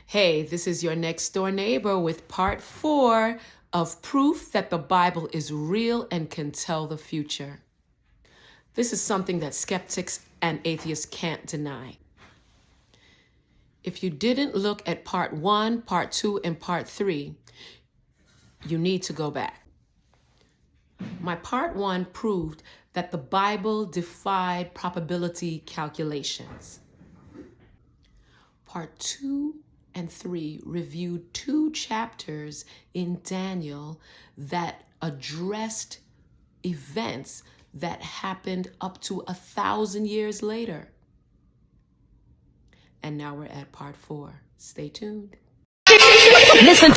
Hey, this is your next door neighbor with part 4 of proof that the Bible is real and can tell the future. This is something that skeptics and atheists can't deny. If you didn't look at part 1, part 2, and part 3, you need to go back. My part 1 proved that the Bible defied probability calculations. Part 2 and 3 reviewed 2 chapters in Daniel that addressed events that happened up to 1,000 years later. And now we're at part 4. Stay tuned. Listen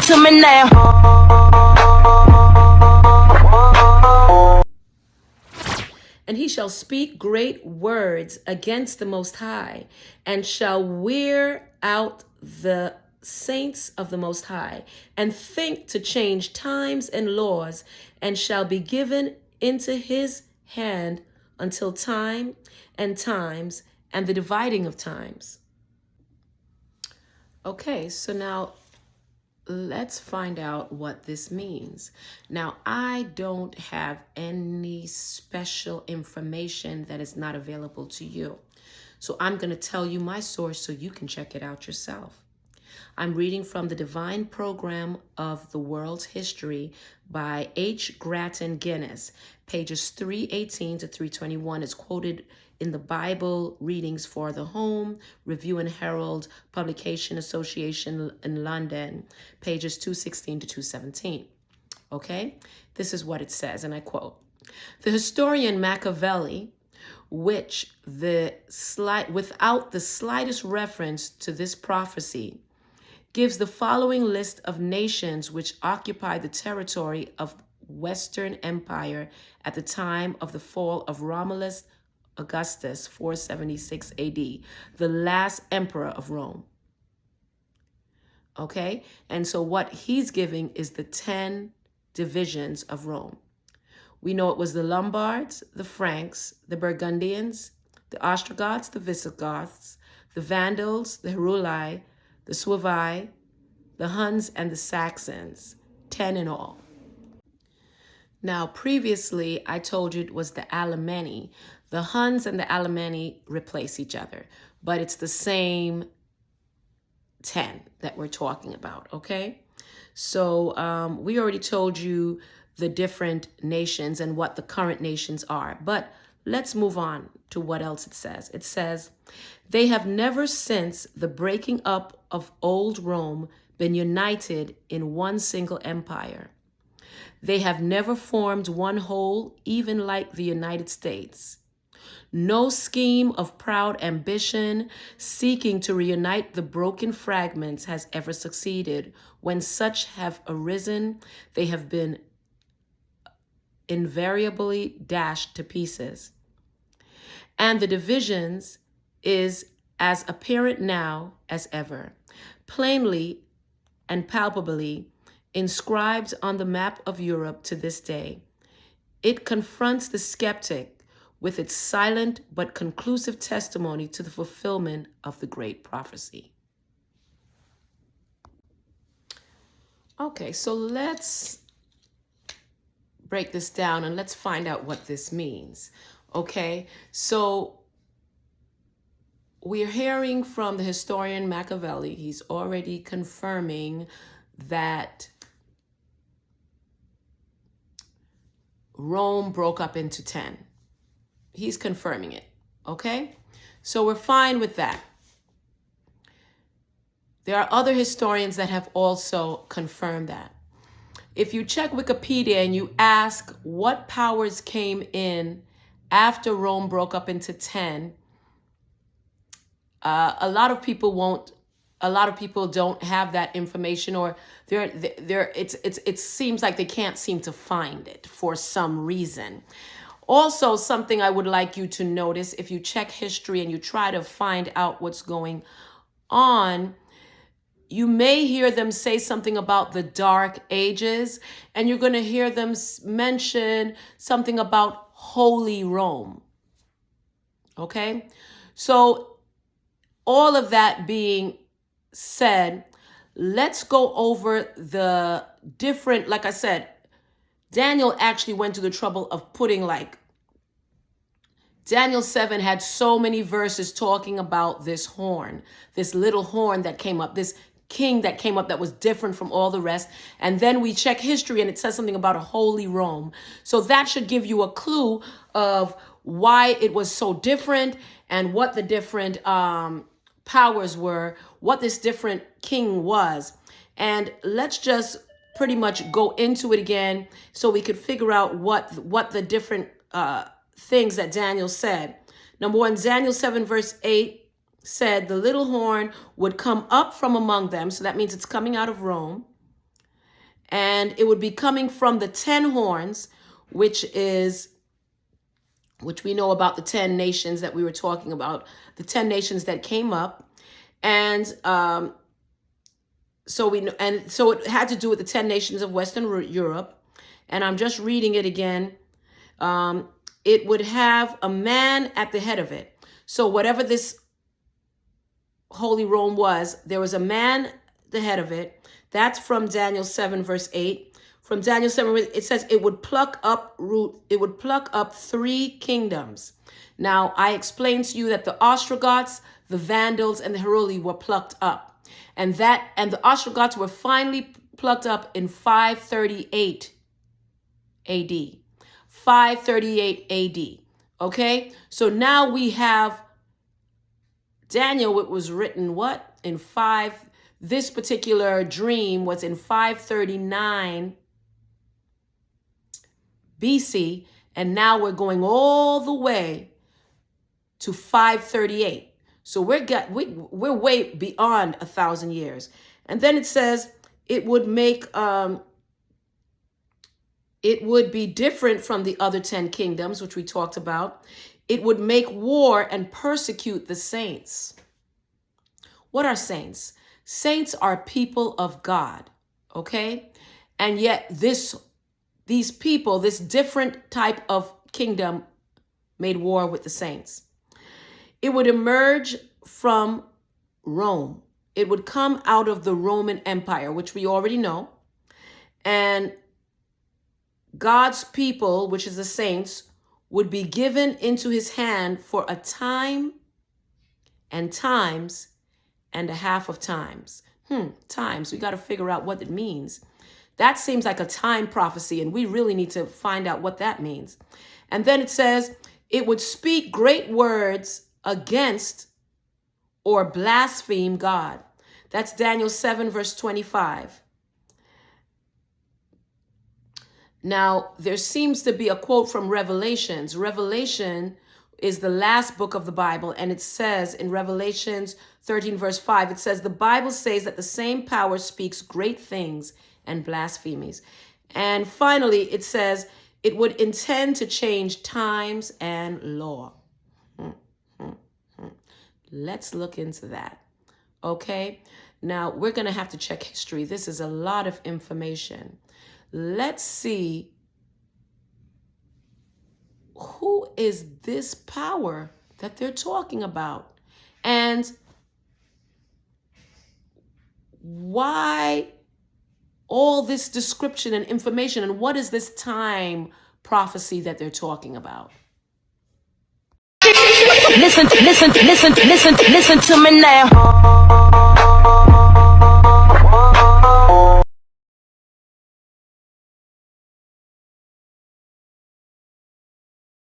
to me now. And he shall speak great words against the Most High, and shall wear out the saints of the Most High, and think to change times and laws, and shall be given into his hand until time and times and the dividing of times. Okay, so now let's find out what this means. Now, I don't have any special information that is not available to you. So I'm going to tell you my source so you can check it out yourself. I'm reading from the Divine Program of the World's History by H. Grattan Guinness. Pages 318 to 321 is quoted in the Bible Readings for the Home, Review and Herald Publication Association in London, pages 216 to 217. Okay? This is what it says, and I quote, "The historian Machiavelli, without the slightest reference to this prophecy, gives the following list of nations which occupied the territory of Western Empire at the time of the fall of Romulus Augustus, 476 AD, the last emperor of Rome." Okay? And so what he's giving is the 10 divisions of Rome. We know it was the Lombards, the Franks, the Burgundians, the Ostrogoths, the Visigoths, the Vandals, the Heruli, the Suevi, the Huns, and the Saxons, 10 in all. Now, previously, I told you it was the Alemanni. The Huns and the Alemanni replace each other, but it's the same 10 that we're talking about, okay? So we already told you the different nations and what the current nations are, but let's move on to what else it says. It says, "They have never since the breaking up of old Rome been united in one single empire. They have never formed one whole, even like the United States. No scheme of proud ambition seeking to reunite the broken fragments has ever succeeded. When such have arisen, they have been invariably dashed to pieces. And the divisions is as apparent now as ever, plainly and palpably inscribed on the map of Europe to this day. It confronts the skeptic with its silent but conclusive testimony to the fulfillment of the great prophecy." Okay, so let's break this down and let's find out what this means. Okay, so we're hearing from the historian Machiavelli. He's already confirming that Rome broke up into 10. He's confirming it, okay? So we're fine with that. There are other historians that have also confirmed that. If you check Wikipedia and you ask what powers came in after Rome broke up into 10, a lot of people don't have that information, or it seems like they can't seem to find it for some reason. Also, something I would like you to notice, if you check history and you try to find out what's going on, you may hear them say something about the Dark Ages, and you're going to hear them mention something about Holy Rome. Okay? So all of that being said, let's go over the different, like I said, Daniel actually went to the trouble of putting Daniel 7 had so many verses talking about this horn, this little horn that came up, this king that came up that was different from all the rest. And then we check history and it says something about a holy Rome. So that should give you a clue of why it was so different and what the different powers were, what this different king was. And let's just pretty much go into it again so we could figure out what the different things that Daniel said. Number one, Daniel 7 verse 8 said the little horn would come up from among them. So that means it's coming out of Rome. And it would be coming from the 10 horns, which we know about the 10 nations that we were talking about, the 10 nations that came up. And so it had to do with the 10 nations of Western Europe. And I'm just reading it again. It would have a man at the head of it. So whatever this Holy Rome was, there was a man at the head of it. That's from Daniel 7 verse 8. From Daniel 7, it says it would pluck up 3 kingdoms. Now, I explained to you that the Ostrogoths, the Vandals, and the Heruli were plucked up. And the Ostrogoths were finally plucked up in 538 AD. 538 AD. Okay? So now we have Daniel, it was written what? This particular dream was in 539 BC, and now we're going all the way to 538. So we're way beyond 1,000 years. And then it says it would be different from the other 10 kingdoms, which we talked about. It would make war and persecute the saints. What are saints? Saints are people of God, okay? And yet these people, this different type of kingdom made war with the saints. It would emerge from Rome. It would come out of the Roman Empire, which we already know. And God's people, which is the saints, would be given into his hand for a time and times and a half of times. Times. We got to figure out what it means. That seems like a time prophecy, and we really need to find out what that means. And then it says it would speak great words against or blaspheme God. That's Daniel 7 verse 25. Now, there seems to be a quote from Revelations. Revelation is the last book of the Bible, and it says in Revelations 13 verse 5, it says, the Bible says that the same power speaks great things and blasphemies. And finally, it says it would intend to change times and law. Let's look into that. Okay? Now, we're going to have to check history. This is a lot of information. Let's see, who is this power that they're talking about? And why all this description and information? And what is this time prophecy that they're talking about? Listen to me now.